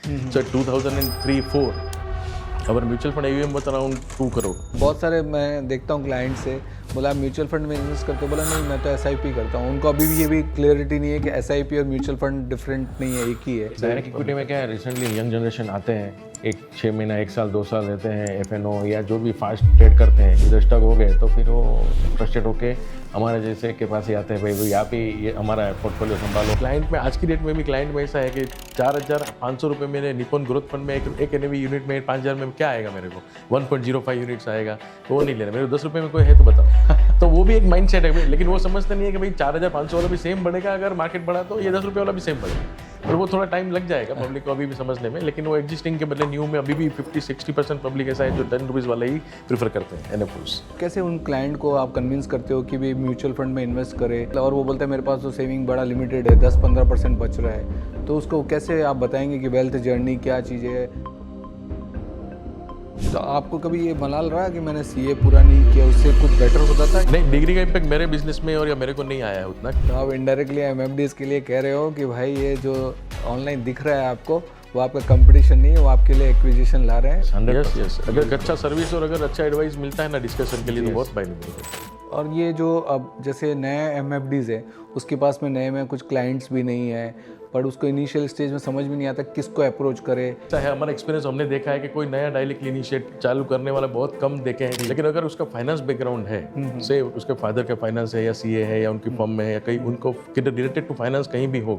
So 2003-4 our mutual fund AUM was around 2 crore. बहुत सारे मैं देखता हूँ क्लाइंट से, बोला म्यूचुअल फंड में इन्वेस्ट करते हो, बोला नहीं मैं तो SIP करता हूँ। उनको अभी भी ये भी क्लियरिटी नहीं है कि SIP और म्यूचुअल फंड डिफरेंट नहीं है, एक ही है। डायरेक्ट इक्विटी में क्या है, रिसेंटली यंग जनरेशन आते हैं, 6 महीना 1 साल 2 साल रहते हैं FNO या जो भी फास्ट ट्रेड करते हैं, इधर स्टक हो गए तो फिर वो फ्रस्ट्रेट होके हमारे जैसे के पास ही आते हैं, भाई आप ही ये हमारा पोर्टफोलियो संभालो। क्लाइंट में आज की डेट में भी क्लाइंट में ऐसा है कि 4,500 रुपये मेरे निपॉन ग्रोथ फंड में एक NAV यूनिट में 5,000 में क्या आएगा मेरे को, 1.05 यूनिट्स आएगा, तो वो नहीं लेना। मेरे को 10 रुपये में कोई है तो बताओ। तो वो भी एक माइंड सेट है, लेकिन वो समझते नहीं है कि भाई 4,500 वाला भी सेम बढ़ेगा, अगर मार्केट बढ़ा तो ये 10 रुपये वाला भी सेम बढ़ेगा। और वो थोड़ा टाइम लग जाएगा पब्लिक को अभी भी समझने में, लेकिन वो एग्जिस्टिंग के बदले न्यू में अभी भी 50-60% पब्लिक ऐसा है जो 10 रुपीज़ वाला ही प्रीफर करते हैं NFOs। कैसे उन क्लाइंट को आप कन्विंस करते हो कि भी म्यूचुअल फंड में इन्वेस्ट करे, और वो बोलते हैं मेरे पास तो सेविंग बड़ा लिमिटेड है, 10-15% बच रहा है, तो उसको कैसे आप बताएंगे कि वेल्थ जर्नी क्या चीज़ है? तो आपको कभी ये मलाल रहा कि मैंने CA पूरा नहीं किया, उससे कुछ बेटर होता था? नहीं, डिग्री का इम्पैक्ट मेरे बिजनेस में और या मेरे को नहीं आया है उतना। तो आप इनडायरेक्टली MFDs के लिए कह रहे हो कि भाई ये जो ऑनलाइन दिख रहा है आपको, वो आपका कंपटीशन नहीं है, वो आपके लिए एक्विजिशन ला रहे हैं। यस, अगर अच्छा सर्विस और अगर अच्छा एडवाइस मिलता है ना डिस्कशन के लिए तो बहुत बेनिफिट है। और ये जो अब जैसे नए MFDs है, उसके पास में नए में कुछ क्लाइंट्स भी नहीं है, पर उसको इनिशियल स्टेज में समझ में नहीं आता किसको अप्रोच करे। ऐसा है हमारा एक्सपीरियंस, हमने देखा है कि कोई नया डायरेक्टली इनिशिएट चालू करने वाला बहुत कम देखे हैं, लेकिन अगर उसका फाइनेंस बैकग्राउंड है, से उसके फादर का फाइनेंस है या CA है या उनकी फर्म में है या कहीं उनको रिलेटेड टू फाइनेंस कहीं भी हो,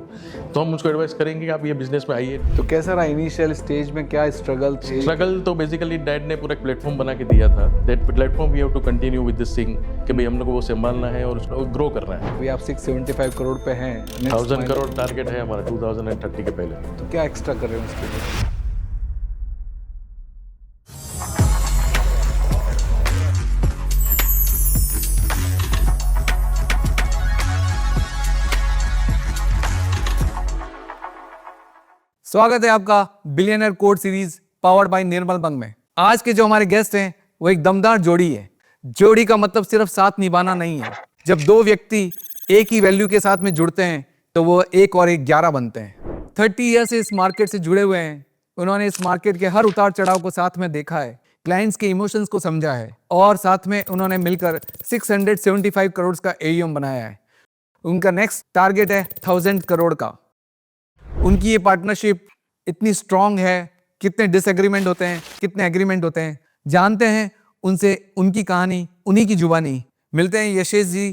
तो हम उसको एडवाइस करेंगे कि आप ये बिजनेस में आइए। तो कैसा रहा इनिशियल स्टेज में, क्या स्ट्रगल थे? स्ट्रगल तो बेसिकली डैड ने पूरा एक प्लेटफॉर्म बना के दिया था, that platform we have to continue with this thing कि भाई हम लोग को वो संभालना है और उसको ग्रो करना है। अभी आप 675 करोड़ पे हैं, 1000 करोड़ टारगेट है हमारा 2030 के पहले। तो क्या एक्स्ट्रा कर रहे हैं उसके लिए? स्वागत है आपका billionaire code series powered by Nirmal Bang में। आज के जो हमारे गेस्ट हैं वो एक दमदार जोड़ी है। जोड़ी का मतलब सिर्फ साथ निभाना नहीं है। जब दो व्यक्ति एक ही वैल्यू के साथ में जुड़ते हैं तो वो 1 और 1 11 बनते हैं। 30 ईयर से इस मार्केट से जुड़े हुए हैं। उन्होंने इस मार्केट के हर उतार चढ़ाव को साथ में देखा है, क्लाइंट्स के इमोशंस को समझा है और साथ में उन्होंने मिलकर 675 करोड़ का AUM बनाया है। उनका नेक्स्ट टारगेट है 1000 करोड़ का। उनकी ये पार्टनरशिप इतनी स्ट्रांग है, कितने डिसएग्रीमेंट होते हैं, कितने एग्रीमेंट होते हैं, जानते हैं उनसे, उनकी कहानी उन्हीं की जुबानी। मिलते हैं यशेश जी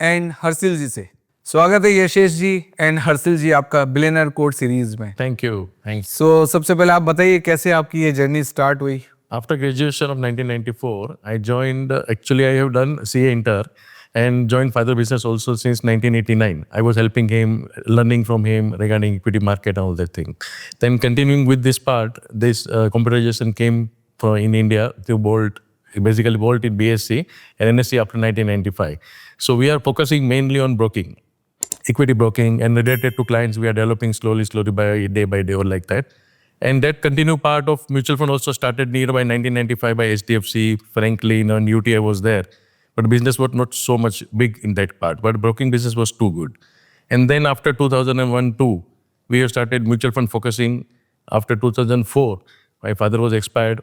एंड हर्षिल जी से। स्वागत है यशेश जी एंड हर्षिल जी आपका बिलियनर कोड सीरीज में। Thank you. सो सबसे पहले आप बताइए कैसे आपकी ये जर्नी स्टार्ट हुई? After graduation of 1994, I joined, actually I have done CA Inter and joined father business also since 1989. I was helping him, learning from him regarding equity market and all that thing. Then continuing with this part, this computerization came in India through Bolt, basically Bolt in BSc and NSC after 1995. So we are focusing mainly on broking, equity broking, and related to clients we are developing slowly by day or like that. And that continued part of mutual fund also started nearby 1995 by HDFC, Franklin, and UTI was there. But business was not so much big in that part, but broking business was too good. And then after 2001-2, we have started mutual fund focusing. After 2004, my father was expired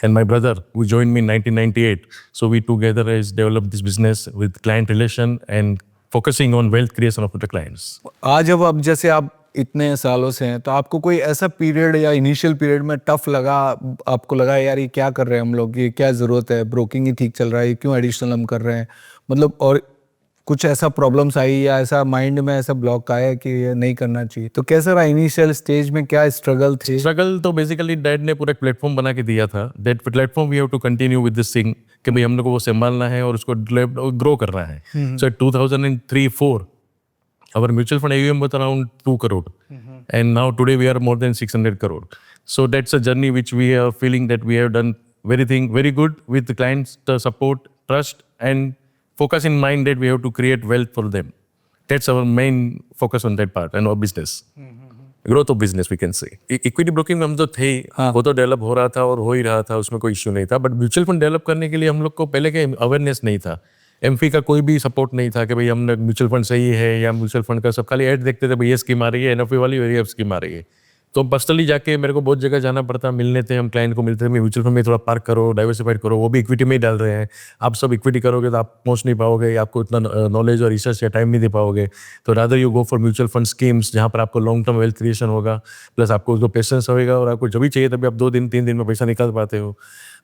and my brother, who joined me in 1998. So we together has developed this business with client relation and focusing on wealth creation of the clients. आज अब जैसे आप इतने सालों से हैं, तो आपको कोई ऐसा पीरियड या इनिशियल पीरियड में टफ लगा, आपको लगा यार ये क्या कर रहे हैं हम लोग, ये क्या ज़रूरत है, ब्रोकिंग ही ठीक चल रहा है, क्यों एडिशनल हम कर रहे हैं, मतलब, और कुछ ऐसा प्रॉब्लम्स आई या ऐसा माइंड में ऐसा ब्लॉक आया कि ये नहीं करना चाहिए? तो कैसा रहा इनिशियल स्टेज में, क्या स्ट्रगल थे? स्ट्रगल तो बेसिकली डैड ने पूरा प्लेटफॉर्म बना के दिया था, that platform we have to continue with this thing कि भाई हम लोग को वो संभालना है और उसको ग्रो करना है। सो 2003-4 our mutual fund AUM was around 2 crore. And now today we are more than 600 crore. So that's a journey which we are feeling that we have done very good with the clients, the support, trust, and focus in mind that we have to create wealth for them. That's our main focus on that part and our business. Growth of business we can say. Equity broking में हम तो थे, वो तो develop हो रहा था और हो ही रहा था, उसमें कोई इश्यू नहीं था, बट म्यूचुअल फंड डेवलप करने के लिए हम लोग को पहले के अवेयरनेस नहीं था, एमफी का कोई भी सपोर्ट नहीं था कि भाई हमने म्यूचुअल फंड सही है या म्यूचुअल फंड का सब खाली ऐड देखते थे, भाई ये स्कीम आ रही है, NFP वाली ये स्कीम आ रही है, तो पर्सनली जाके मेरे को बहुत जगह जाना पड़ता, मिलने थे, हम क्लाइंट को मिलते थे, म्यूचुअल फंड में थोड़ा पार्क करो, डाइवर्सिफाइड करो, वो भी इक्विटी में ही डाल रहे हैं। आप सब इक्विटी करोगे तो आप पहुंच नहीं पाओगे, आपको इतना नॉलेज और रिसर्च या टाइम नहीं दे पाओगे। तो rather you go for mutual fund schemes जहाँ पर आपको लॉन्ग टर्म वेल्थ क्रिएशन होगा, प्लस आपको उसको पेशेंस होगा और आपको जब भी चाहिए तभी आप 2 दिन 3 दिन में पैसा निकाल पाते हो।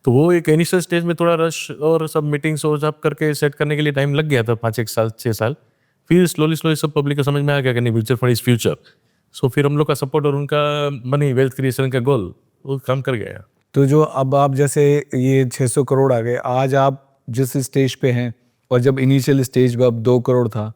तो वो एक इनिशियल स्टेज में थोड़ा रश और सब मीटिंग्स और सब करके सेट करने के लिए टाइम लग गया था, 5-1 साल 6 साल। फिर स्लोली स्लोली सब पब्लिक को समझ में आ गया कि नहीं, म्यूचुअल फंड इज फ्यूचर। सो फिर हम लोग का सपोर्ट और उनका मनी वेल्थ क्रिएशन का गोल वो काम कर गया। तो जो अब आप जैसे ये 600 करोड़ आ गए, आज आप जिस स्टेज पे हैं और जब इनिशियल स्टेज पे अब 2 करोड़ था,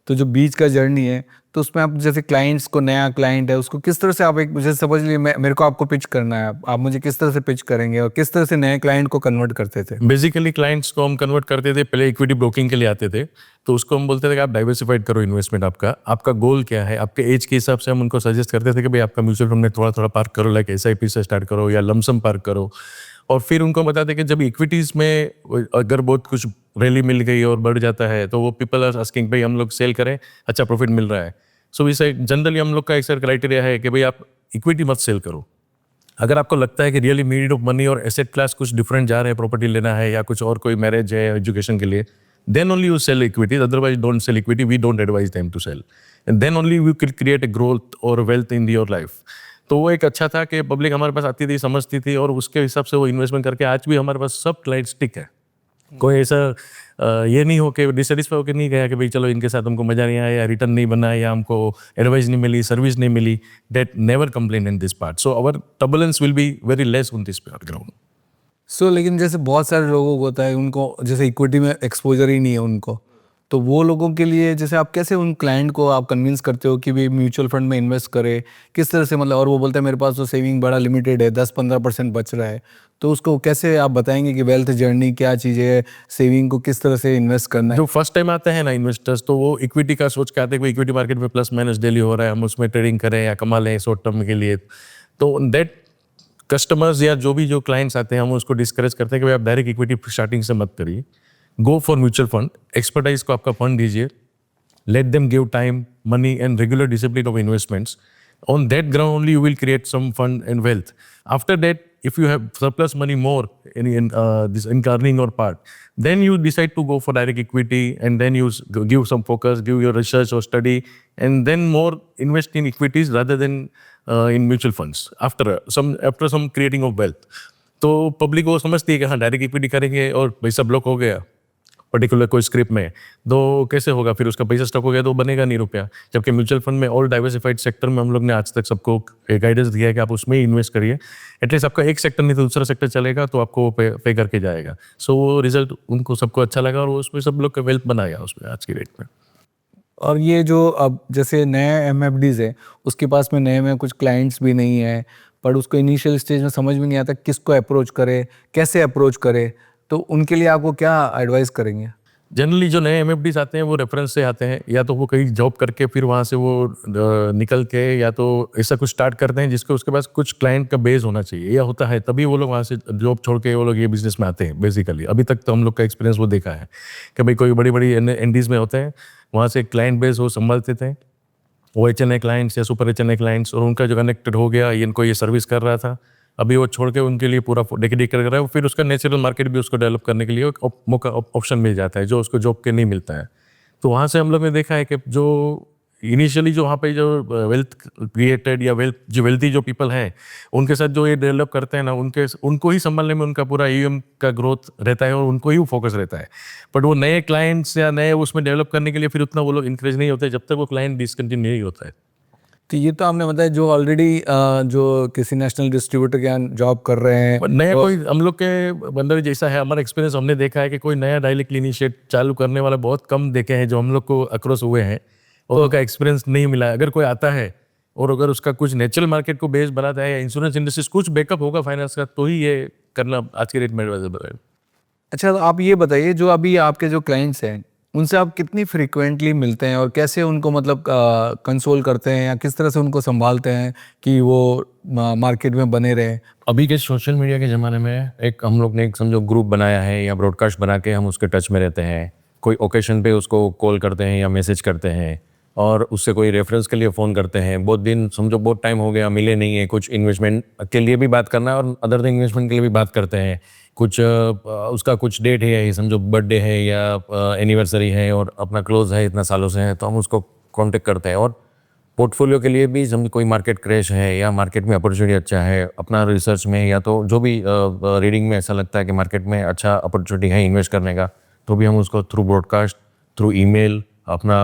तो जो बीच का जर्नी है, तो उसमें आप जैसे क्लाइंट्स को, नया क्लाइंट है उसको किस तरह से आप एक, मुझे समझ लीजिए मेरे को आपको पिच करना है, आप मुझे किस तरह से पिच करेंगे और किस तरह से नए क्लाइंट को कन्वर्ट करते थे? बेसिकली क्लाइंट्स को हम कन्वर्ट करते थे, पहले इक्विटी ब्रोकिंग के लिए आते थे, तो उसको हम बोलते थे कि आप डाइवर्सिफाइड करो इन्वेस्टमेंट, आपका गोल क्या है, आपके एज के हिसाब से हम उनको सजेस्ट करते थे कि भाई आपका म्यूचुअल फंड में थोड़ा थोड़ा पार्क करो, लाइक SIP से स्टार्ट करो या लमसम पार्क करो। और फिर उनको बताते कि जब इक्विटीज़ में अगर बहुत कुछ रैली मिल गई और बढ़ जाता है तो वो पीपल आर आस्किंग भाई हम लोग सेल करें, अच्छा प्रॉफिट मिल रहा है। सो इसे जनरली हम लोग का एक क्राइटेरिया है कि भाई आप इक्विटी मत सेल करो। अगर आपको लगता है कि रियली नीड ऑफ मनी और एसेट क्लास कुछ डिफरेंट जा रहे हैं, प्रॉपर्टी लेना है या कुछ और कोई मैरिज है एजुकेशन के लिए, then only you sell equities, otherwise don't sell equity, we don't advise them to sell, and then only we can create a growth और वेल्थ इन योर लाइफ। तो वो एक अच्छा था कि पब्लिक हमारे पास आती थी, समझती थी और उसके हिसाब से वो इन्वेस्टमेंट करके आज भी हमारे पास सब क्लाइंट्स टिक है। कोई ऐसा ये नहीं हो कि डिससेटिस्फाई होकर नहीं गया कि भाई चलो इनके साथ हमको मजा नहीं आया या रिटर्न नहीं बना या हमको एडवाइस नहीं मिली, सर्विस नहीं मिली। That never complain in this part, so our turbulence will be very less on this ground. So लेकिन जैसे बहुत सारे लोगों को होता है, उनको जैसे इक्विटी में एक्सपोजर ही नहीं है उनको, तो वो लोगों के लिए जैसे आप कैसे उन क्लाइंट को आप कन्विंस करते हो कि भी म्यूचुअल फंड में इन्वेस्ट करे, किस तरह से, मतलब, और वो बोलते हैं मेरे पास तो सेविंग बड़ा लिमिटेड है, 10-15% बच रहा है, तो उसको कैसे आप बताएंगे कि वेल्थ जर्नी क्या चीज़ है, सेविंग को किस तरह से इन्वेस्ट करना है? जो फर्स्ट टाइम आते हैं ना इन्वेस्टर्स, तो वो इक्विटी का सोच के आते हैं कि इक्विटी मार्केट में प्लस माइनस डेली हो रहा है, हम उसमें ट्रेडिंग करें या कमा लें शॉर्ट टर्म के लिए। तो दैट कस्टमर्स या जो क्लाइंट्स आते हैं हम उसको डिस्करेज करते हैं कि भाई आप डायरेक्ट इक्विटी स्टार्टिंग से मत करिए, go for mutual fund, expertise को आपका फंड दीजिए, let them give time, money and regular discipline of investments. On that ground only you will create some fund and wealth. After that, if you have surplus money more in earning or part, then you decide to go for direct equity and then you give some focus, give your research or study, and then more invest in equities rather than in mutual funds after some creating of wealth. तो public वो समझती है कि हाँ direct equity करेंगे और पैसा block हो गया पर्टिकुलर कोई स्क्रिप्ट में, तो कैसे होगा, फिर उसका पैसा स्टॉक हो गया तो बनेगा नहीं रुपया। जबकि म्यूचुअल फंड में ऑल डाइवर्सिफाइड सेक्टर में हम लोग ने आज तक सबको गाइडेंस दिया है कि आप उसमें ही इन्वेस्ट करिए, एटलीस्ट आपका एक सेक्टर नहीं तो दूसरा सेक्टर चलेगा तो आपको पे करके जाएगा। सो वो रिजल्ट उनको सबको अच्छा लगा और उसमें सब लोग का वेल्थ बनाया उसमें आज की डेट में। और ये जो अब जैसे नए MFDs है, उसके पास में नए में कुछ क्लाइंट्स भी नहीं है, पर उसको इनिशियल स्टेज में समझ में नहीं आता किसको अप्रोच करे, कैसे अप्रोच करे, तो उनके लिए आपको क्या एडवाइस करेंगे? जनरली जो नए MFDs आते हैं वो रेफरेंस से आते हैं, या तो वो कहीं जॉब करके फिर वहाँ से वो निकल के या तो ऐसा कुछ स्टार्ट करते हैं जिसको उसके पास कुछ क्लाइंट का बेस होना चाहिए या होता है, तभी वो लोग वहाँ से जॉब छोड़ के वो लोग ये बिजनेस में आते हैं। बेसिकली अभी तक तो हम लोग का एक्सपीरियंस वो देखा है कि भाई कोई बड़ी बड़ी NDs में होते हैं, वहाँ से क्लाइंट बेस वो संभालते थे, वो HNI क्लाइंट्स या सुपर HNI क्लाइंट्स, और उनका जो कनेक्टेड हो गया, इनको ये सर्विस कर रहा था, अभी वो छोड़ के उनके लिए पूरा डेडिकेट कर रहा है, फिर उसका नेचुरल मार्केट भी उसको डेवलप करने के लिए मौका ऑप्शन मिल जाता है जो उसको जॉब के नहीं मिलता है। तो वहाँ से हम लोग ने देखा है कि जो इनिशियली जो वहाँ पे जो वेल्थ क्रिएटेड या वेल्थी जो पीपल हैं उनके साथ जो ये डेवलप करते हैं ना, उनको ही संभालने में उनका पूरा AUM का ग्रोथ रहता है और उनको ही फोकस रहता है। बट वो नए क्लाइंट्स या नए उसमें डेवलप करने के लिए फिर उतना वो लोग इंकरेज नहीं होते जब तक वो क्लाइंट डिसकंटिन्यू नहीं होता है। तो ये तो आपने बताया जो ऑलरेडी जो किसी नेशनल डिस्ट्रीब्यूटर के यहाँ जॉब कर रहे हैं, नया कोई हम लोग के बंदर जैसा है, हमारा एक्सपीरियंस हमने देखा है कि कोई नया डायरेक्ट इनिशिएट चालू करने वाला बहुत कम देखे हैं जो हम लोग को अक्रॉस हुए हैं, और उनका एक्सपीरियंस नहीं मिला है। अगर कोई आता है और अगर उसका कुछ नेचुरल मार्केट को बेस बनाता है या इंश्योरेंस इंडस्ट्री कुछ बैकअप होगा फाइनेंस का, तो ही ये करना आज के रेट में एडवाइजेबल है। अच्छा, तो आप ये बताइए जो अभी आपके जो क्लाइंट्स हैं उनसे आप कितनी फ्रीक्वेंटली मिलते हैं और कैसे उनको, मतलब, कंसोल करते हैं या किस तरह से उनको संभालते हैं कि वो मार्केट में बने रहे? अभी के सोशल मीडिया के ज़माने में एक हम लोग ने एक समझो ग्रुप बनाया है या ब्रॉडकास्ट बना के हम उसके टच में रहते हैं, कोई ओकेशन पे उसको कॉल करते हैं या मैसेज करते हैं, और उससे कोई रेफरेंस के लिए फ़ोन करते हैं, बहुत दिन समझो बहुत टाइम हो गया मिले नहीं है, कुछ इन्वेस्टमेंट के लिए भी बात करना है और अदर देन इन्वेस्टमेंट के लिए भी बात करते हैं, कुछ उसका कुछ डेट है समझो बर्थडे है या एनिवर्सरी है और अपना क्लोज है इतना सालों से है, तो हम उसको कांटेक्ट करते हैं। और पोर्टफोलियो के लिए भी समझो कोई मार्केट क्रैश है या मार्केट में अपॉर्चुनिटी अच्छा है, अपना रिसर्च में या तो जो भी रीडिंग में ऐसा लगता है कि मार्केट में अच्छा अपॉर्चुनिटी है इन्वेस्ट करने का, तो भी हम उसको थ्रू ब्रॉडकास्ट, थ्रू ईमेल, अपना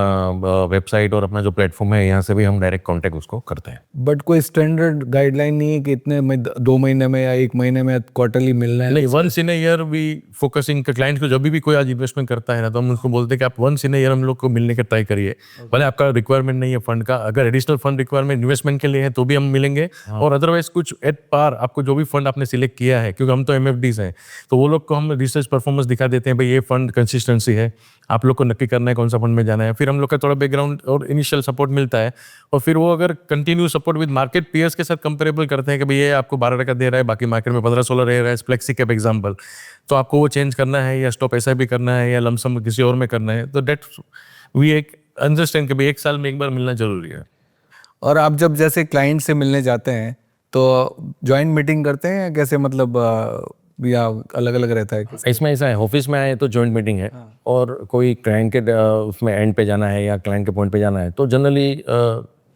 वेबसाइट और अपना जो प्लेटफॉर्म है यहाँ से भी हम डायरेक्ट कांटेक्ट उसको करते हैं। बट कोई स्टैंडर्ड गाइडलाइन नहीं है कि इतने में 2 महीने में या 1 महीने में क्वार्टरली मिलना है? नहीं, once in year we focusing client को, जब भी कोई आज इन्वेस्टमेंट करता है ना, तो हम उसको बोलते हैं कि आप वंस इन ईयर हम लोग को मिलने का ट्राई करिए। भले आपका रिक्वायरमेंट नहीं है फंड का, अगर एडिशनल फंड रिक्वायरमेंट इन्वेस्टमेंट के लिए है तो भी हम मिलेंगे, और अदरवाइज कुछ एट पार आपको जो भी फंड आपने सिलेक्ट किया है, क्योंकि हम तो MFDs हैं, तो वो लोग को हम रिसर्च परफॉर्मेंस दिखा देते हैं, भाई ये फंड कंसिस्टेंसी है, आप लोग को नक्की करना है कौन सा फंड में जाना है। फिर हम लोग का थोड़ा बैकग्राउंड और इनिशियल सपोर्ट मिलता है, और फिर वो अगर continue support with market peers के साथ कंपेरेबल करते हैं कि भाई ये आपको 12 टका दे रहा है, बाकी मार्केट में 15-16 रह रहा है, फ्लेक्सी कैप एग्जाम्पल, तो आपको वो चेंज करना है या स्टॉप ऐसा भी करना है या लमसम किसी और में करना है, तो डेट वी एक अंडरस्टैंड कि भाई 1 साल में एक बार मिलना जरूरी है। और आप जब जैसे क्लाइंट से मिलने जाते हैं तो जॉइंट मीटिंग करते हैं या कैसे, मतलब या अलग अलग रहता है? इसमें ऐसा है, ऑफिस में आए तो जॉइंट मीटिंग है, और कोई क्लाइंट के उसमें एंड पे जाना है या क्लाइंट के पॉइंट पे जाना है तो जनरली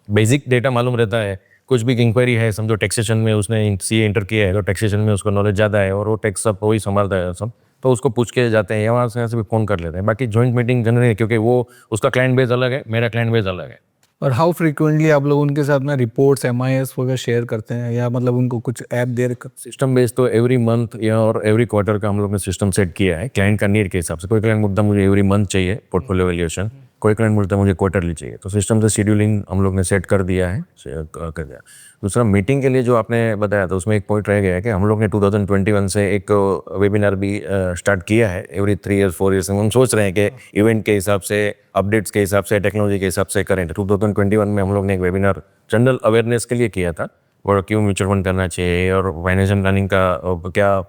बेसिक डेटा मालूम रहता है। कुछ भी इंक्वायरी है, समझो टैक्सेशन में उसने CA इंटर किया है तो टैक्सेशन में उसको नॉलेज ज़्यादा है और वो टैक्स सब वही संभालता है सब, तो उसको पूछ के जाते हैं या वहाँ से भी फ़ोन कर लेते हैं। बाकी जॉइंट मीटिंग जनरली है, क्योंकि वो उसका क्लाइंट बेस अलग है, मेरा क्लाइंट बेस अलग है। और हाउ फ्रीक्वेंटली आप लोग उनके साथ में रिपोर्ट्स MIS वगैरह शेयर करते हैं, या मतलब उनको कुछ ऐप दे रखा? सिस्टम बेस तो एवरी मंथ या और एवरी क्वार्टर का हम लोग ने सिस्टम सेट किया है क्लाइंट का नीड के हिसाब से। कोई क्लाइंट बोलता मुझे एवरी मंथ चाहिए पोर्टफोलियो वैल्यूएशन, कोई क्लाइंट बोलता मुझे क्वार्टरली चाहिए, तो सिस्टम से शेड्यूलिंग हम लोग ने सेट कर दिया है, कर दिया। दूसरा, मीटिंग के लिए जो आपने बताया था उसमें एक पॉइंट रह गया है कि हम लोग ने 2021 से एक वेबिनार भी स्टार्ट किया है। एवरी 3 ईयर्स 4 ईयर्स में हम सोच रहे हैं कि इवेंट के हिसाब से, अपडेट्स के हिसाब से, टेक्नोलॉजी के हिसाब से करें। 2021 में हम लोग ने एक वेबिनार जनरल अवेयरनेस के लिए किया था, और क्यों म्यूचुअल फंड करना चाहिए और फाइनेंशियल प्लानिंग का क्या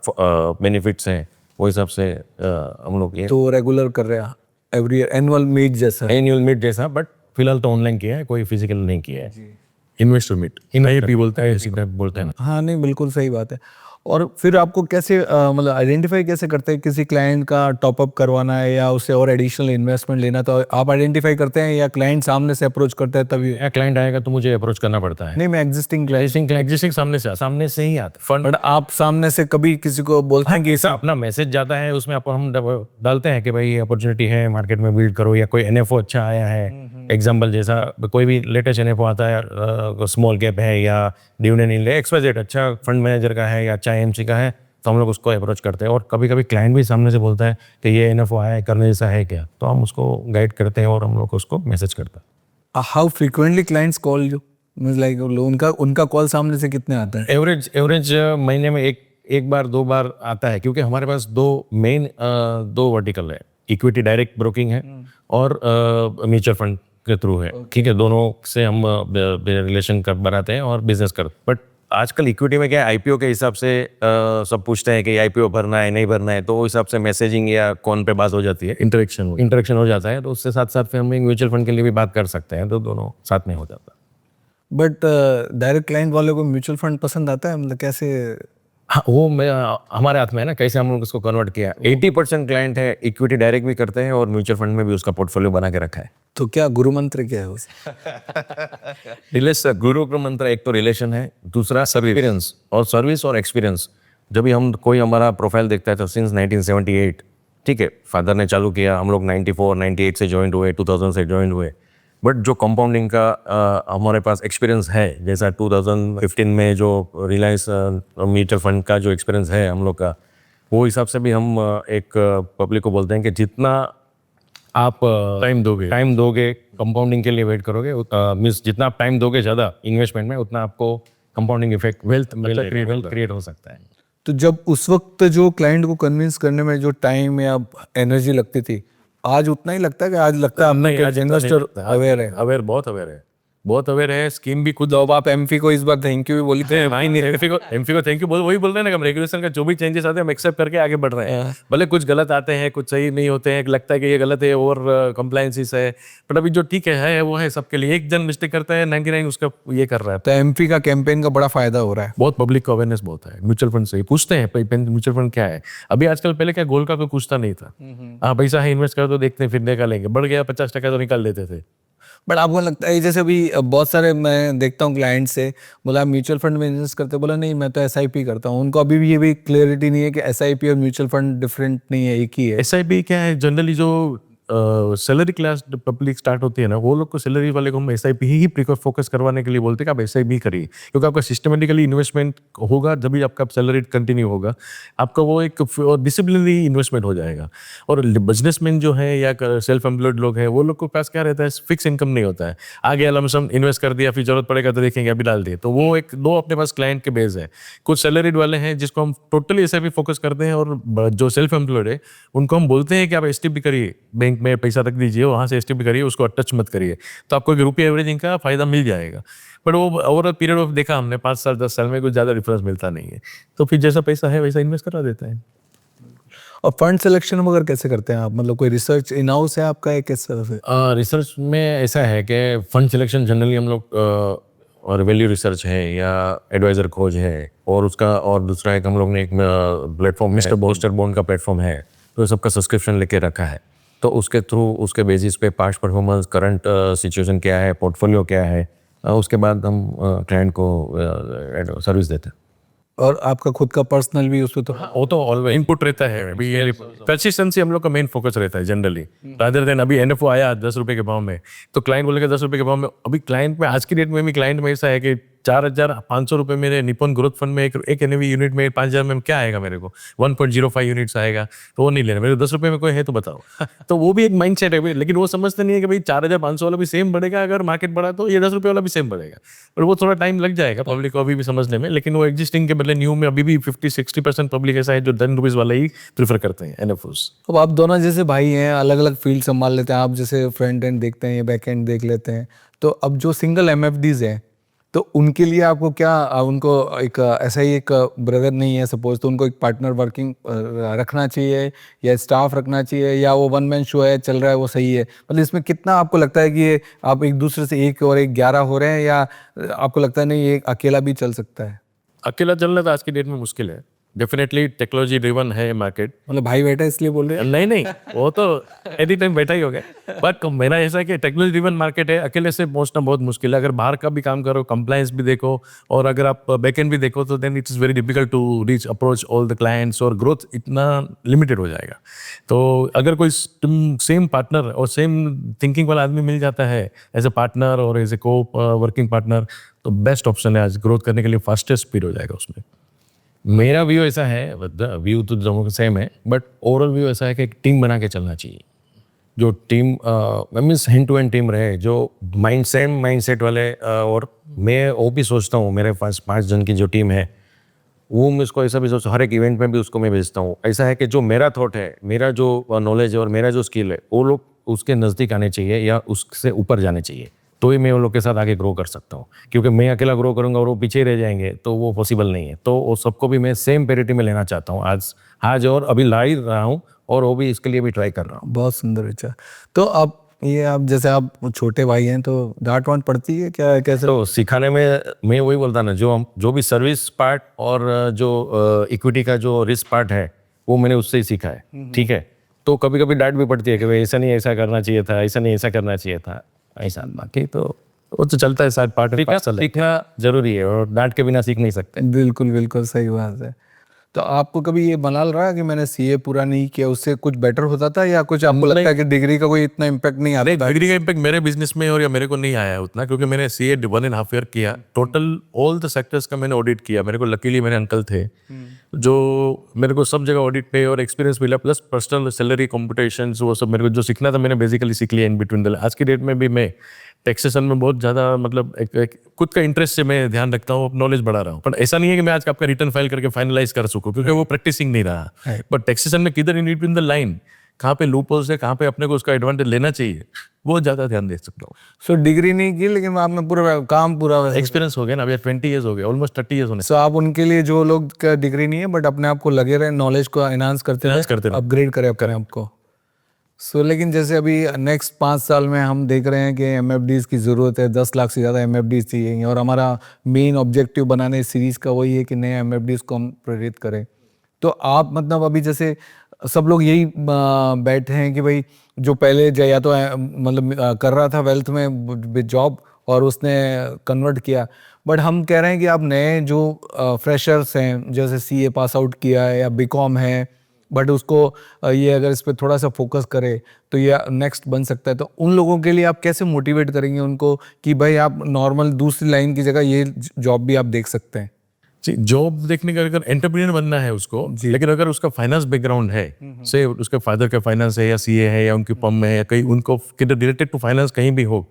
बेनिफिट्स हैं, वो हिसाब से हम लोग ये तो रेगुलर कर रहे हैं एवरी एनुअल मीट जैसा? एनुअल मीट जैसा, बट फिलहाल तो ऑनलाइन किया है, कोई फिजिकल नहीं किया है। इन्वेस्टर मीट INIP बोलता है, इसी टाइप बोलते हैं ना। हाँ, नहीं बिल्कुल सही बात है। और फिर आपको कैसे मतलब आइडेंटिफाई कैसे करते हैं किसी क्लाइंट का टॉपअप करवाना है या उससे और एडिशनल इन्वेस्टमेंट लेना, तो आप आइडेंटिफाई करते हैं या क्लाइंट सामने से अप्रोच करता है तभी? या क्लाइंट आएगा तो मुझे अप्रोच करना पड़ता है। नहीं, मैं एग्जिस्टिंग क्लाइंट। एग्जिस्टिंग सामने से ही आता फंड। बट आप सामने से कभी किसी को बोलते हैं कि ऐसा अपना मैसेज जाता है, उसमें हम डालते हैं कि भाई ये अपॉर्चुनिटी है, मार्केट में बिल्ड करो, या कोई NFO अच्छा आया है, एग्जाम्पल जैसा कोई भी लेटेस्ट NFO आता है, स्मॉल कैप है या डिविडेंड XYZ अच्छा फंड मैनेजर का है या अच्छा AMC का है, तो हम लोग उसको अप्रोच करते हैं। और कभी कभी क्लाइंट भी सामने से बोलता है कि ये NFO आया है, करने जैसा है क्या, तो हम उसको गाइड करते हैं और हम लोग उसको मैसेज करते हैं। How frequently clients call you, means like उनका कॉल सामने से कितने आता है? एवरेज महीने में एक बार 2 बार आता है, क्योंकि हमारे पास दो वर्टिकल है, इक्विटी डायरेक्ट ब्रोकिंग है और म्यूचुअल फंड के थ्रू है। ठीक है, दोनों से हम रिलेशन कर बनाते हैं और बिजनेस करते हैं। बट आजकल इक्विटी में क्या है, IPO के हिसाब से सब पूछते हैं कि IPO भरना है नहीं भरना है, तो उस हिसाब से मैसेजिंग या कौन पे बात हो जाती है, इंटरेक्शन हो जाता है, तो उससे साथ साथ फिर हम म्यूचुअल फंड के लिए भी बात कर सकते हैं, तो दोनों साथ में हो जाता है। बट डायरेक्ट क्लाइंट वाले को म्यूचुअल फंड पसंद आता है, मतलब कैसे? हाँ, वो हमारे हाथ में है ना, कैसे हम लोग उसको कन्वर्ट किया। 80% क्लाइंट है इक्विटी डायरेक्ट भी करते हैं और म्यूचुअल फंड में भी उसका पोर्टफोलियो बना के रखा है। तो क्या गुरु मंत्र क्या है उसे? रिलेशन, गुरु का मंत्र एक तो रिलेशन है, दूसरा सर्विस और सर्विस और एक्सपीरियंस। जब भी हम कोई हमारा प्रोफाइल देखता है तो सिंस 1978, ठीक है, फादर ने चालू किया, हम लोग 94 98 से ज्वाइन हुए, 2000 से ज्वाइन हुए, बट जो कंपाउंडिंग का हमारे पास एक्सपीरियंस है, जैसा 2015 में जो रिलायंस म्यूचुअल फंड का जो एक्सपीरियंस है हम लोग का, वो हिसाब से भी हम एक पब्लिक को बोलते हैं कि जितना आप टाइम दोगे कंपाउंडिंग के लिए वेट करोगे, मीन्स जितना आप टाइम दोगे ज़्यादा इन्वेस्टमेंट में, उतना आपको कंपाउंडिंग इफेक्ट वेल्थ क्रिएट हो सकता है। तो जब उस वक्त जो क्लाइंट को कन्विंस करने में जो टाइम या एनर्जी लगती थी, आज उतना ही लगता है कि आज लगता है नहीं, इन्वेस्टर अवेयर है? बहुत अवेयर है। बहुत अवेयर है, स्कीम भी खुद तो अब आप एमपी को इस बार थैंक यू भी बोली थे भाई नहीं, एमपी को थैंक यू बोल, वही बोल रहे हैं ना कि हम रेगुलेशन का जो भी चेंजेस आते हैं हम एक्सेप्ट करके आगे बढ़ रहे हैं। भले कुछ गलत आते हैं, कुछ सही नहीं होते हैं, लगता है कि ये गलत है और कंप्लायंसिस है, बट अभी जो ठीक है वो है सबके लिए। एक जन मिस्टेक करता है 99 उसका ये कर रहा है। तो एमपी का कैंपेन का बड़ा फायदा हो रहा है। बहुत पब्लिक को अवेयरनेस बहुत है। म्यूचुअल फंड से पूछते हैं म्यूचुअल फंड क्या है अभी आजकल, पहले क्या गोल्ड का कोई पूछता नहीं था। हाँ पैसा है इन्वेस्ट कर तो देखते हैं फिर निकालेंगे, बढ़ गया 50% तो निकाल देते थे। बट आपको लगता है जैसे अभी बहुत सारे मैं देखता हूँ क्लाइंट से, बोला म्यूचुअल फंड में इन्वेस्ट करते, बोला नहीं मैं तो एसआईपी करता हूँ। उनको अभी भी ये भी क्लियरिटी नहीं है कि एसआईपी और म्यूचुअल फंड डिफरेंट नहीं है, एक ही है। एसआईपी क्या है, जनरली जो सैलरी क्लास पब्लिक स्टार्ट होती है ना, वो लोग को सैलरी वाले को हम एसआईपी ही फोकस करवाने के लिए बोलते हैं कि आप एसआईपी करिए, क्योंकि आपका सिस्टमेटिकली इन्वेस्टमेंट होगा जब भी आपका सैलरी कंटिन्यू होगा, आपका वो एक डिसिप्लिनरी इन्वेस्टमेंट हो जाएगा। और बिजनेसमैन जो है या सेल्फ एम्प्लॉयड लोग हैं, वो लोग को पास क्या रहता है, फिक्स इनकम नहीं होता है। आगे लमसम इन्वेस्ट कर दिया, फिर जरूरत पड़ेगा तो देखेंगे, अभी डाल दिए, तो वो एक दो अपने पास क्लाइंट के बेस है। कुछ सैलरीड वाले हैं जिसको हम टोटली एसआईपी फोकस करते हैं, और जो सेल्फ एम्प्लॉयड है उनको हम बोलते हैं कि आप एसटीपी करिए, बैंक में पैसा रख दीजिए, वहाँ से एसटीपी करिए, उसको टच मत करिए, तो आपको एक रुपये एवरेजिंग का फायदा मिल जाएगा। बट वो ओवरऑल पीरियड ऑफ देखा हमने 5 साल 10 साल में कुछ ज़्यादा डिफरेंस मिलता नहीं है, तो फिर जैसा पैसा है वैसा इन्वेस्ट करा देता है। और फंड सिलेक्शन वगैरह कैसे करते हैं आप, मतलब कोई रिसर्च इन हाउस है आपका, एक किस तरह से? रिसर्च में ऐसा है कि फंड सिलेक्शन जनरली हम लोग और वैल्यू रिसर्च है या एडवाइजर खोज है, और उसका और दूसरा एक हम लोग ने एक प्लेटफॉर्म मिस्टर बोस्टर बॉन्ड का प्लेटफॉर्म है, तो सबका सब्सक्रिप्शन लेके रखा है। तो उसके थ्रू उसके बेसिस पे पास्ट परफॉर्मेंस, करंट सिचुएशन क्या है, पोर्टफोलियो क्या है, उसके बाद हम क्लाइंट को सर्विस देते हैं। और आपका खुद का पर्सनल भी उसमें तो वो तो ऑलवेज इनपुट रहता है, अभी ये कंसिस्टेंसी हम लोग का मेन फोकस रहता है जनरली, रादर देन अभी एनएफओ आया 10 रुपए के भाव में, तो क्लाइंट बोलेगा 10 रुपए के भाव में। अभी क्लाइंट में आज की डेट में भी क्लाइंट में ऐसा है कि 4,500 रुपए मेरे निपन ग्रोथ फंड में एक एनएवी यूनिट में 5,000 में क्या आएगा मेरे को, 1.05 यूनिट्स आएगा, तो वो नहीं लेना मेरे को। 10 रुपए में कोई है तो बताओ। तो वो भी एक माइंड सेट है, लेकिन वो समझते नहीं है कि भाई 4,500 वाला भी सेम बढ़ेगा, अगर मार्केट बढ़ा तो ये 10 रुपए वाला भी सेम बढ़ेगा। और वो थोड़ा टाइम लग जाएगा पब्लिक को अभी भी समझने में, लेकिन वो एग्जिस्टिंग के बदले न्यू में अभी भी 50-60% पब्लिक ऐसा है जो 10 रुपीज वाला ही प्रीफर करते हैं एनएफओस। अब आप दोनों जैसे भाई हैं, अलग अलग फील्ड संभाल लेते हैं, आप जैसे फ्रंट एंड देखते हैं या बैक एंड देख लेते हैं, तो अब जो सिंगल एमएफडीज हैं तो उनके लिए आपको क्या, उनको एक ऐसा ही एक ब्रदर नहीं है सपोज, तो उनको एक पार्टनर वर्किंग रखना चाहिए या स्टाफ रखना चाहिए, या वो वन मैन शो है चल रहा है वो सही है? मतलब इसमें कितना आपको लगता है कि ये आप एक दूसरे से 1 और 1 11 हो रहे हैं, या आपको लगता है नहीं ये अकेला भी चल सकता है? अकेला चलना तो आज की डेट में मुश्किल है, डेफिनेटली टेक्नोलॉजी ड्रिवन है मार्केट। मतलब भाई बैठा है इसलिए बोल रहे हैं? नहीं वो तो एनी टाइम बैठा ही हो गया, बट मेरा ऐसा है कि टेक्नोलॉजी ड्रिवन मार्केट है, अकेले से पहुंचना बहुत मुश्किल है। अगर बाहर का भी काम करो, कंप्लायंस भी देखो, और अगर आप बैकएंड भी देखो, तो then it is very difficult to reach approach all the clients, और ग्रोथ इतना लिमिटेड हो जाएगा। तो अगर कोई सेम पार्टनर और सेम थिंकिंग वाला आदमी मिल जाता है एज ए पार्टनर और as a coworking partner, तो बेस्ट ऑप्शन है आज ग्रोथ करने के लिए, फास्टेस्ट स्पीड हो जाएगा उसमें। मेरा व्यू ऐसा है, व्यू तो दोनों का सेम है, बट ओवरऑल व्यू ऐसा है कि एक टीम बना के चलना चाहिए, जो team means hand to hand team रहे, जो सेम माइंडसेट वाले। और मैं वो भी सोचता हूँ, मेरे पास 5 जन की जो टीम है, वो मैं उसको ऐसा भी सोचता हूँ, हर एक इवेंट में भी उसको मैं भेजता हूँ। ऐसा है कि जो मेरा थॉट है, मेरा जो नॉलेज है और मेरा जो स्किल है, वो लोग उसके नज़दीक आने चाहिए या उससे ऊपर जाने चाहिए, तो ही मैं उन लोग के साथ आगे ग्रो कर सकता हूँ। क्योंकि मैं अकेला ग्रो करूँगा और वो पीछे रह जाएंगे, तो वो पॉसिबल नहीं है। तो वो सबको भी मैं सेम पैरिटी में लेना चाहता हूँ आज और अभी ला ही रहा हूँ, और वो भी इसके लिए भी ट्राई कर रहा हूँ। बहुत सुंदर विचार। तो अब ये आप जैसे आप छोटे भाई हैं, तो डांट वांट पड़ती है क्या, कैसे? तो सिखाने में मैं वही बोलता ना, जो भी सर्विस पार्ट और जो इक्विटी का जो रिस्क पार्ट है, वो मैंने उससे ही सीखा है। ठीक है, तो कभी कभी डांट भी पड़ती है कि भाई ऐसा नहीं ऐसा करना चाहिए था, ऐसा नहीं ऐसा करना चाहिए था, ऐसा। बाकी तो वो तो चलता है शायद, पार्ट सीखना जरूरी है, और डांट के बिना सीख नहीं सकते। बिल्कुल बिल्कुल सही बात है। तो आपको कभी ये मलाल रहा कि मैंने सीए पूरा नहीं किया, उससे कुछ बेटर होता था, या कुछ आपको लगता है कि डिग्री का कोई इतना इम्पैक्ट नहीं आता? डिग्री का इम्पैक्ट मेरे बिजनेस में और या मेरे को नहीं आया उतना, क्योंकि मैंने सीए 1.5 ईयर किया, टोटल ऑल द सेक्टर्स का मैंने ऑडिट किया। मेरे को लकीली मेरे अंकल थे जो मेरे को सब जगह ऑडिट पे और एक्सपीरियंस मिला, प्लस पर्सनल सैलरी कॉम्पिटिशंस, वो सब मेरे को जो सीखना था मैंने बेसिकली सीख लिया इन बिटवीन द। आज की डेट में भी मैं टैक्सेशन में बहुत ज़्यादा मतलब एक खुद का इंटरेस्ट से मैं ध्यान रखता हूँ, नॉलेज बढ़ा रहा हूँ। पर ऐसा नहीं है कि मैं आज आपका रिटर्न फाइल करके फाइनलाइज कर सकूँ, क्योंकि वो प्रैक्टिसिंग नहीं रहा। बट टैक्सेशन में किधर इन बिटवीन द लाइन कहाँ पे लूपहोल्स है, कहाँ पे अपने को उसका एडवांटेज लेना चाहिए, वो ज़्यादा ध्यान दे सकता हूँ। सो डिग्री नहीं की लेकिन आपने पूरा काम पूरा एक्सपीरियंस हो गया ना, अभी 20 ईयर्स हो गए, ऑलमोस्ट 30 ईयर्स होने। सो आप उनके लिए जो लोग का डिग्री नहीं है बट अपने आप को लगे रहे, नॉलेज को एनहांस करते रहे, अपग्रेड करें अपने आप को। सो लेकिन जैसे अभी नेक्स्ट 5 साल में हम देख रहे हैं कि एमएफडीज की ज़रूरत है, 10 लाख से ज़्यादा एमएफडीज चाहिए और हमारा मेन ऑब्जेक्टिव बनाने सीरीज़ का वही है कि नए एमएफडीज को हम प्रेरित करें। तो आप मतलब अभी जैसे सब लोग यही बैठे हैं कि भाई जो पहले या तो मतलब कर रहा था वेल्थ में जॉब और उसने कन्वर्ट किया, बट हम कह रहे हैं कि आप नए जो फ्रेशर्स हैं जैसे सीए पास आउट किया है या बीकॉम है बट उसको ये अगर इस पर थोड़ा सा फोकस करे तो ये नेक्स्ट बन सकता है, तो उन लोगों के लिए आप कैसे मोटिवेट करेंगे उनको कि भाई आप नॉर्मल दूसरी लाइन की जगह ये जॉब भी आप देख सकते हैं? जी, जॉब देखने का अगर एंटरप्रेन्योर बनना है उसको, लेकिन अगर उसका फाइनेंस बैकग्राउंड है, से उसके फादर का फाइनेंस है या सीए है या उनकी फर्म में है या कहीं उनको रिलेटेड टू फाइनेंस कहीं भी हो,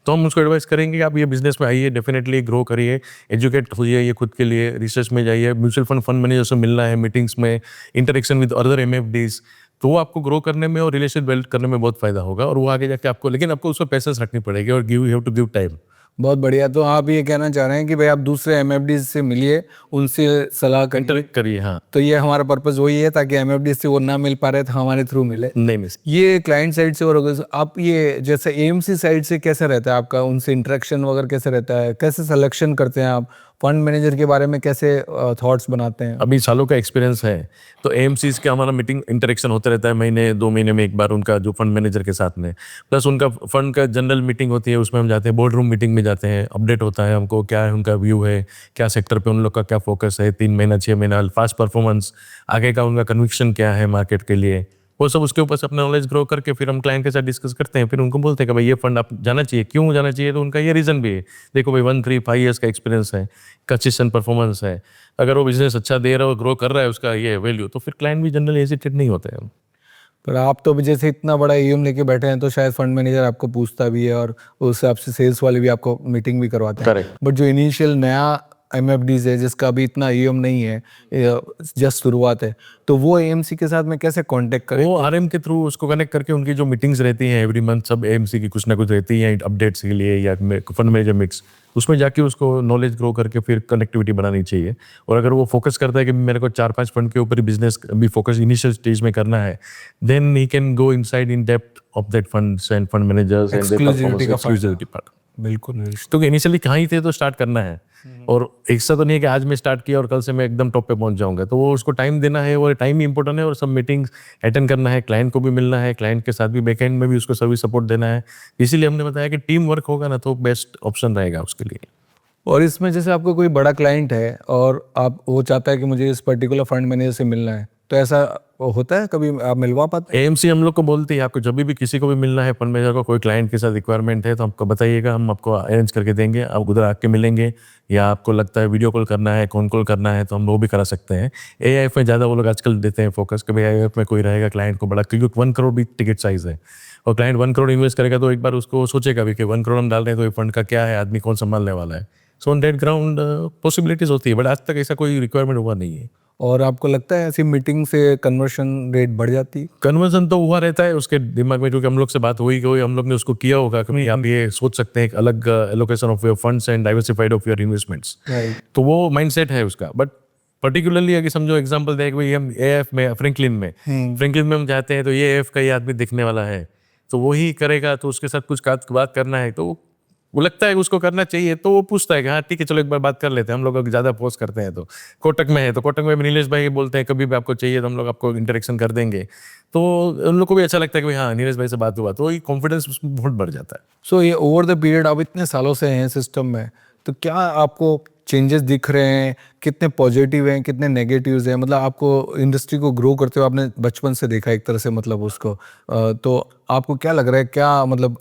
तो हम उसको एडवाइस करेंगे कि आप ये बिजनेस में आइए, डेफिनेटली ग्रो करिए, एजुकेट होइए ये खुद के लिए, रिसर्च में जाइए, म्यूचुअल फंड मैनेजर से मिलना है, मीटिंग्स में इंटरेक्शन विद अदर एमएफडीज, तो वो आपको ग्रो करने में और रिलेशन बिल्ड करने में बहुत फायदा होगा और वो आगे जाके आपको, लेकिन आपको उसमें पैसेंस रखनी पड़ेगी और you have to give time. बहुत बढ़िया। तो आप ये कहना चाह रहे हैं कि भाई आप दूसरे एमएफडी से मिलिए, उनसे सलाह इंटरेक्ट करिए। हाँ, तो ये हमारा पर्पस वही है ताकि एमएफडी से वो ना मिल पा रहे तो हमारे थ्रू मिले। नहीं मिस। ये क्लाइंट साइड से और अगर आप ये जैसे एएमसी साइड से कैसे रहता है आपका, उनसे इंटरेक्शन वगैरह कैसे रहता है, कैसे सिलेक्शन करते हैं आप, फंड मैनेजर के बारे में कैसे थॉट्स बनाते हैं? अभी सालों का एक्सपीरियंस है, तो एएमसीज का हमारा मीटिंग इंटरेक्शन होता रहता है, महीने 2 महीने में एक बार उनका जो फंड मैनेजर के साथ में, प्लस उनका फंड का जनरल मीटिंग होती है, उसमें हम जाते हैं, बोर्ड रूम मीटिंग में जाते हैं, अपडेट होता है हमको क्या है उनका व्यू है, क्या सेक्टर पे उन लोग का क्या फोकस है, 3 महीना 6 महीना फास्ट परफॉर्मेंस, आगे का उनका कन्विक्शन क्या है मार्केट के लिए, वो सब उसके ऊपर से अपना नॉलेज ग्रो करके फिर हम क्लाइंट के साथ डिस्कस करते हैं, फिर उनको बोलते हैं कि भाई ये फंड आप जाना चाहिए, क्यों जाना चाहिए, तो उनका ये रीज़न भी है, देखो भाई 1 3 5 ईयर्स का एक्सपीरियंस है, कंसिस्टेंट परफॉर्मेंस है, अगर वो बिजनेस अच्छा दे रहा है और ग्रो कर रहा है उसका ये वैल्यू, तो फिर क्लाइंट भी जनरली हेजिटेट नहीं होते हैं। पर आप तो जैसे इतना बड़ा एम लेके बैठे हैं तो शायद फंड मैनेजर आपको पूछता भी है और उस हिसाब से सेल्स वाले भी आपको मीटिंग भी करवाते हैं। Correct. बट जो इनिशियल नया एमएफडीज है जिसका अभी इतना एम नहीं है, जस्ट शुरुआत है, तो वो एएमसी के साथ में कैसे कांटेक्ट करें? वो आरएम के थ्रू उसको कनेक्ट करके उनकी जो मीटिंग्स रहती हैं एवरी मंथ, सब एएमसी की कुछ ना कुछ रहती हैं अपडेट्स के लिए या फंड मैनेजर मिक्स, उसमें जाके उसको नॉलेज ग्रो करके फिर कनेक्टिविटी बनानी चाहिए। और अगर वो फोकस करता है कि मेरे को 4-5 फंड के ऊपर बिजनेस भी फोकस इनिशियल स्टेज में करना है, then he can go inside in depth of that funds and fund managers and exclusivity part. बिल्कुल। क्योंकि इनिशियली कहाँ ही थे तो स्टार्ट करना है, और एक सा तो नहीं है कि आज मैं स्टार्ट किया और कल से मैं एकदम टॉप पे पहुंच जाऊंगा, तो वो उसको टाइम देना है, और टाइम ही इंपॉर्टेंट है, और सब मीटिंग्स अटेंड करना है, क्लाइंट को भी मिलना है, क्लाइंट के साथ भी बैकएंड में भी उसको सर्विस सपोर्ट देना है, इसीलिए हमने बताया कि टीम वर्क होगा ना तो बेस्ट ऑप्शन रहेगा उसके लिए। और इसमें जैसे आपको कोई बड़ा क्लाइंट है और आप वो चाहता है कि मुझे इस पर्टिकुलर फंड मैनेजर से मिलना है, तो ऐसा होता है कभी आप मिलवा पाते हैं? एएमसी हम लोग को बोलते हैं आपको जब भी किसी को भी मिलना है फंड मैनेजर को, कोई क्लाइंट के साथ रिक्वायरमेंट है तो हमको बताइएगा, हम आपको अरेंज करके देंगे, आप उधर आके मिलेंगे, या आपको लगता है वीडियो कॉल करना है, कॉन कॉल करना है, तो हम वो भी करा सकते हैं। एआईएफ में ज़्यादा वो लोग आजकल देते हैं फोकस कि भाई एआईएफ में कोई रहेगा क्लाइंट को बड़ा, क्योंकि 1 करोड़ भी टिकट साइज है, और क्लाइंट 1 करोड़ इन्वेस्ट करेगा तो एक बार उसको सोचेगा भी कि 1 करोड़ हम डाल रहे हैं तो ये फंड का क्या है, आदमी कौन संभालने वाला है। So on that ground possibilities होती है, बट आज तक ऐसा कोई रिक्वायरमेंट हुआ नहीं है। और आपको लगता है ऐसी मीटिंग से कन्वर्शन रेट बढ़ जाती है? कन्वर्जन तो हुआ रहता है उसके दिमाग में, क्योंकि हम लोग से बात हुई हम लोग ने उसको किया होगा कि आप ये सोच सकते हैं एक अलग allocation of your funds and diversified of your investments, तो वो माइंडसेट है उसका। बट पर्टिकुलरली अगर समझो एग्जांपल दें कि भाई हम एएफ में फ्रैंकलिन में हम जाते हैं, तो ये एएफ का ये आदमी दिखने वाला है, तो वो ही करेगा, तो उसके साथ कुछ बात करना है, तो वो लगता है उसको करना चाहिए, तो वो पूछता है कि हाँ ठीक है चलो एक बार बात कर लेते हैं। हम लोग ज़्यादा फोर्स करते हैं तो कोटक में है, तो कोटक में नीलेश भाई बोलते हैं कभी भी आपको चाहिए तो हम लोग आपको इंटरेक्शन कर देंगे, तो उन लोग को भी अच्छा लगता है कि भाई हाँ नीलेश भाई से बात हुआ, तो ये कॉन्फिडेंस उसमें बहुत बढ़ जाता है। सो ये ओवर द पीरियड आप इतने सालों से हैं सिस्टम में, तो क्या आपको चेंजेस दिख रहे हैं? कितने पॉजिटिव हैं, कितने नेगेटिव्स हैं? मतलब आपको इंडस्ट्री को ग्रो करते हुए आपने बचपन से देखा एक तरह से, मतलब उसको तो आपको क्या लग रहा है, क्या मतलब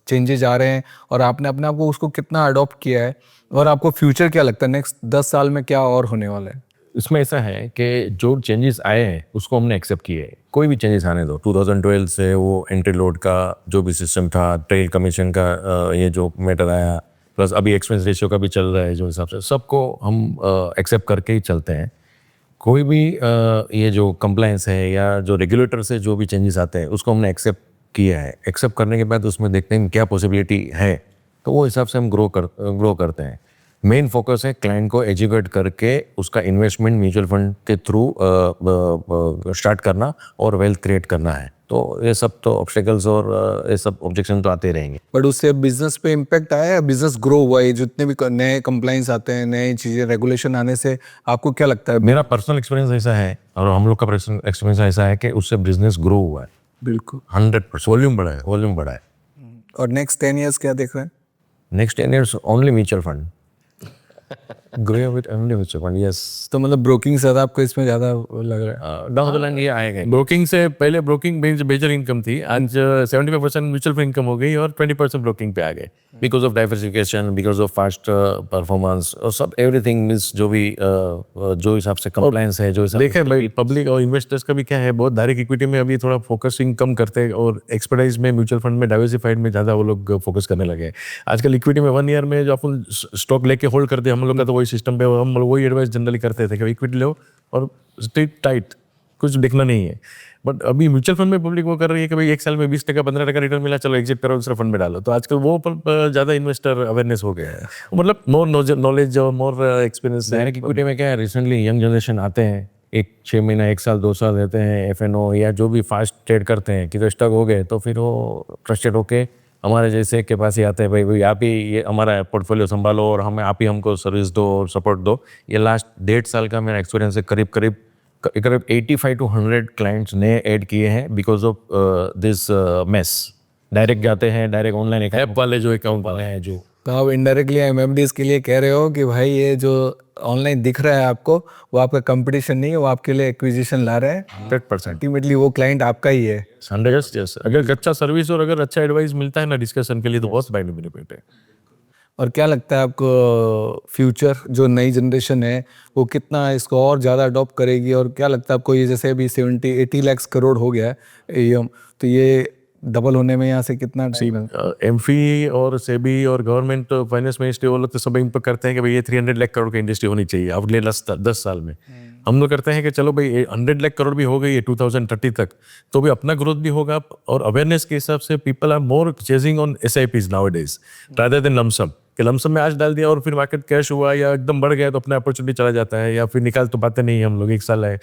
चेंजेस आ रहे हैं, और आपने अपने आप को उसको कितना अडॉप्ट किया है, और आपको फ्यूचर क्या लगता है नेक्स्ट 10 साल में क्या और होने वाला है? इसमें ऐसा है कि जो चेंजेस आए हैं उसको हमने एक्सेप्ट किए हैं, कोई भी चेंजेस आने दो। 2012 से वो एंट्री लोड का जो भी सिस्टम था, ट्रेल कमीशन का ये जो मैटर आया, प्लस अभी एक्सपेंस रेशियो का भी चल रहा है, जो हिसाब से सबको हम एक्सेप्ट करके ही चलते हैं। कोई भी ये जो कंप्लायंस है या जो रेगुलेटर से जो भी चेंजेस आते हैं उसको हमने एक्सेप्ट किया है। एक्सेप्ट करने के बाद उसमें देखते हैं क्या पॉसिबिलिटी है, तो वो हिसाब से हम ग्रो करते हैं। मेन फोकस है क्लाइंट को एजुकेट करके उसका इन्वेस्टमेंट म्यूचुअल फंड के थ्रू स्टार्ट करना और वेल्थ क्रिएट करना है। तो ये सब तो ऑब्स्टेकल्स और ये सब ऑब्जेक्शन तो आते ही रहेंगे। बट उससे बिजनेस पे इम्पैक्ट आया है, बिजनेस ग्रो हुआ है, जितने भी नए कंप्लाइंस आते हैं, नई चीजें रेगुलेशन आने से आपको क्या लगता है? मेरा पर्सनल एक्सपीरियंस ऐसा है और हम लोग का पर्सनल एक्सपीरियंस ऐसा है कि उससे बिजनेस ग्रो हुआ है बिल्कुल। 100%। वॉल्यूम बढ़ा है। वॉल्यूम बढ़ा है। और नेक्स्ट 10 इयर्स क्या देख रहे हैं? Next 10 years only mutual fund, grow with only mutual fund. Yes, तो मतलब ब्रोकिंग से ज़्यादा आपको इसमें ज़्यादा वो लग रहा है? डाउन द लाइन ये आएगा। ब्रोकिंग से पहले ब्रोकिंग मेजर इनकम थी, आज 75% म्यूचुअल फंड इनकम हो गई और 20% ब्रोकिंग पे आ गए because of diversification, because of fast performance और सब एवरीथिंग मींस जो भी जो हिसाब से कंप्लायंस है, जो हिसाब देखें भाई, पब्लिक और इन्वेस्टर्स का भी क्या है, बहुत डायरेक्ट इक्विटी में अभी थोड़ा फोकसिंग कम करते हैं और एक्सपर्टाइज में म्यूचुअल फंड में डाइवर्सिफाइड में ज़्यादा वो लोग फोकस करने लगे हैं। आजकल इक्विटी में 1 year में जो अपन स्टॉक लेके होल्ड करते हैं, हम लोग का तो वही सिस्टम पे, हम लोग वही एडवाइस जनरली करते थे कि इक्विटी लो और स्टे टाइट, कुछ दिखना नहीं है। बट अभी म्यूचुअल फंड में पब्लिक वो कर रही है कि भाई 1 साल में 20% 15% रिटर्न मिला, चलो एग्जिट करो, दूसरा फंड में डालो। तो आजकल वो ज़्यादा इन्वेस्टर अवेयरनेस हो गया है, मतलब मोर नॉलेज और मोर एक्सपीरियंस। डायरेक्ट इक्विटी में क्या है, रिसेंटली यंग जनरेशन आते हैं, 6 महीना 1 साल 2 साल रहते हैं, एफएनओ या जो भी फास्ट ट्रेड करते हैं कि तो स्टक हो गए, तो फिर वो फ्रस्ट्रेट होके हमारे जैसे के पास ही आते हैं, भाई आप ही ये हमारा पोर्टफोलियो संभालो और हमें आप ही हमको सर्विस दो और सपोर्ट दो। ये लास्ट 1.5 साल का मेरा एक्सपीरियंस है। करीब 85 to 100 क्लाइंट्स नए ऐड किए हैं because of this mess. Direct जाते हैं, डायरेक्ट ऑनलाइन ऐप वाले जो अकाउंट वाले हैं जो, तो आप इनडायरेक्टली एमएफडीज के लिए कह रहे हो कि भाई ये जो ऑनलाइन दिख रहा है आपको, वो आपका कंपटीशन नहीं है, वो आपके लिए एक्विजिशन ला रहे हैं। 100%। अल्टीमेटली वो क्लाइंट आपका ही है। 100%। अगर अच्छा सर्विस और अगर अच्छा एडवाइस मिलता है ना डिस्कशन के लिए, तो बहुत बेनिफिट है। और क्या लगता है आपको, फ्यूचर जो नई जनरेशन है वो कितना इसको और ज़्यादा अडॉप्ट करेगी? और क्या लगता है आपको, ये जैसे अभी 70-80 लाख करोड़ हो गया है AUM, तो ये डबल होने में यहाँ से कितना टाइम है? एमफी और सेबी और गवर्नमेंट फाइनेंस मिनिस्ट्री वो लोग तो सब इम्पोर्ट करते हैं कि भाई ये 300 लाख करोड़ की इंडस्ट्री होनी चाहिए अगले 10 साल में। हम लोग करते हैं कि चलो भाई 100 लाख करोड़ भी हो गई है 2030 तक, तो भी अपना ग्रोथ भी होगा और अवेयरनेस के हिसाब से people are more chasing on SIPs nowadays rather than lump sum. कि लमसम में आज डाल दिया और फिर मार्केट क्रैश हुआ या एकदम बढ़ गया तो अपना अपॉर्चुनिटी चला जाता है, या फिर निकाल तो पाते नहीं हम लोग। 1 साल है,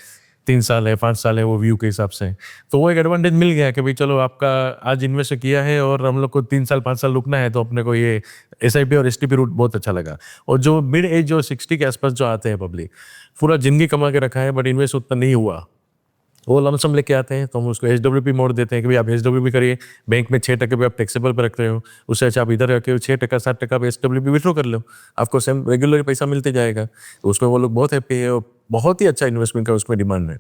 3 साल है, 5 साल है, वो व्यू के हिसाब से। तो वो एक एडवांटेज मिल गया कि भाई चलो आपका आज इन्वेस्ट किया है और हम लोग को 3 साल 5 साल रुकना है, तो अपने को ये SIP और STP रूट बहुत अच्छा लगा। और जो मिड एज जो 60 के आसपास जो आते हैं पब्लिक, पूरा जिंदगी कमा के रखा है बट इन्वेस्ट उतना नहीं हुआ, वो लमसम लेके आते हैं, तो हम उसको SWP मोड़ देते हैं कि भाई आप SWP करिए, बैंक में 6% पे आप टैक्सेबल पर रख रहे हो, उससे अच्छा आप इधर रखे हो 6% 7% पे SWP विड्रॉ कर लो, आपको सेम रेगुलर पैसा मिलते जाएगा। तो उसमें वो लोग बहुत हैप्पी है और बहुत ही अच्छा इन्वेस्टमेंट का उसमें डिमांड है।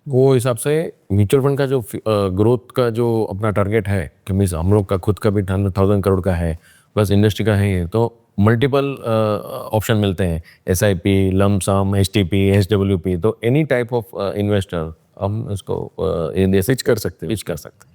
वो हिसाब से म्यूचुअल फंड का जो ग्रोथ का जो अपना टारगेट है कि मीन्स हम लोग का खुद का भी 100,000 करोड़ का है, प्लस इंडस्ट्री का है ये, तो मल्टीपल ऑप्शन मिलते हैं, SIP, लमसम, STP, SWP। तो एनी टाइप ऑफ इन्वेस्टर हम इसको स्विच कर सकते हैं। कर सकते हैं।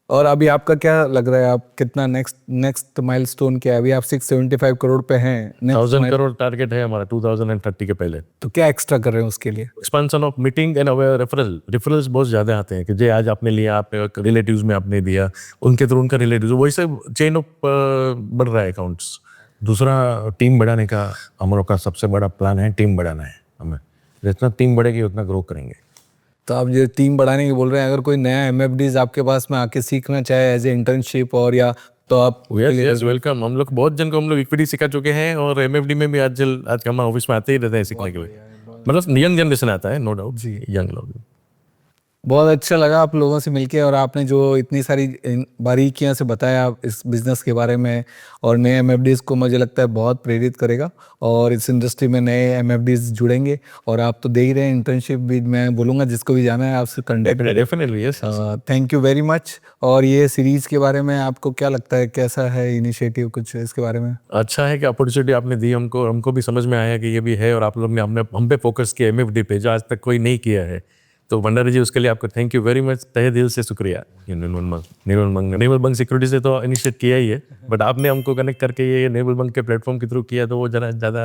और अभी आपका क्या लग रहा है, आप कितना नेक्स्ट माइलस्टोन क्या है? अभी आप 675 करोड़ पे हैं, 1000 करोड़ टारगेट है हमारा 2030 के पहले। तो क्या एक्स्ट्रा कर रहे हैं उसके लिए? Expansion of meeting and referrals बहुत ज़्यादा आते हैं कि जे आज आपने लिया, आपने रिलेटिव्स में आपने दिया, उनके थ्रू उनका रिलेटिव्स, वही से चेन ऑफ बढ़ रहा है अकाउंट्स। दूसरा टीम बढ़ाने का हम लोग का सबसे बड़ा प्लान है, टीम बढ़ाना है हमें। जितना टीम बढ़ेगी उतना ग्रो करेंगे। तो आप जो टीम बढ़ाने की बोल रहे हैं, अगर कोई नया MFDs आपके पास में आके सीखना चाहे एज ए इंटर्नशिप और या, तो आप यस वेलकम। हम लोग बहुत जन को हम लोग इक्विटी सिखा चुके हैं और MFD में भी आज हम ऑफिस में आते ही रहते हैं सीखने के लिए। मतलब यंग जनरेशन आता है, नो डाउट जी, यंग लोग। बहुत अच्छा लगा आप लोगों से मिलके, और आपने जो इतनी सारी बारीकियां से बताया इस बिज़नेस के बारे में, और नए MFDs को मुझे लगता है बहुत प्रेरित करेगा, और इस इंडस्ट्री में नए MFDs जुड़ेंगे। और आप तो दे ही रहे हैं इंटर्नशिप भी, मैं बोलूँगा जिसको भी जाना है आपसे contact. Definitely yes. Thank you very much. और ये सीरीज़ के बारे में आपको क्या लगता है, कैसा है इनिशिएटिव, कुछ इसके बारे में? अच्छा है कि अपॉर्चुनिटी आपने दी हमको भी समझ में आया कि ये भी है, और आप लोग ने हम पे फोकस किया MFD पे, जो आज तक कोई नहीं किया है। तो भंडारी जी उसके लिए आपको थैंक यू वेरी मच, तहे दिल से शुक्रिया। निर्मल बंक सिक्योरिटी से तो इनिशिएट किया ही है, बट आपने हमको कनेक्ट करके ये निर्मल बंक के प्लेटफॉर्म के थ्रू किया, तो वो जरा ज़्यादा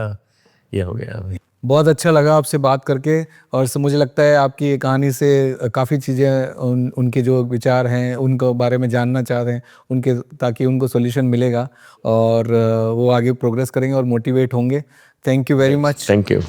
ये हो गया। बहुत अच्छा लगा आपसे बात करके, और मुझे लगता है आपकी ये कहानी से काफ़ी चीज़ें उनके जो विचार हैं उनको बारे में जानना चाह रहे हैं उनके, ताकि उनको सॉल्यूशन मिलेगा और वो आगे प्रोग्रेस करेंगे और मोटिवेट होंगे। Thank you very much. Thank you.